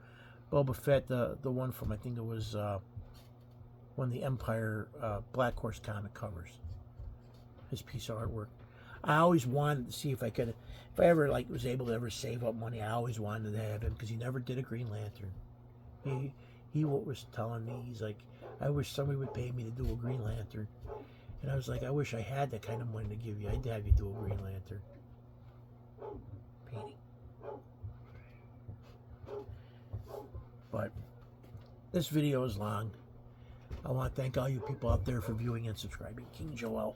Boba Fett, the one from, I think it was one of the Empire Black Horse comic covers. His piece of artwork. I always wanted to see if I ever was able to ever save up money. I always wanted to have him because he never did a Green Lantern. He was telling me, he's like, I wish somebody would pay me to do a Green Lantern. And I was like, I wish I had that kind of money to give you. I'd have you do a Green Lantern painting. But this video is long. I want to thank all you people out there for viewing and subscribing. King Joe out.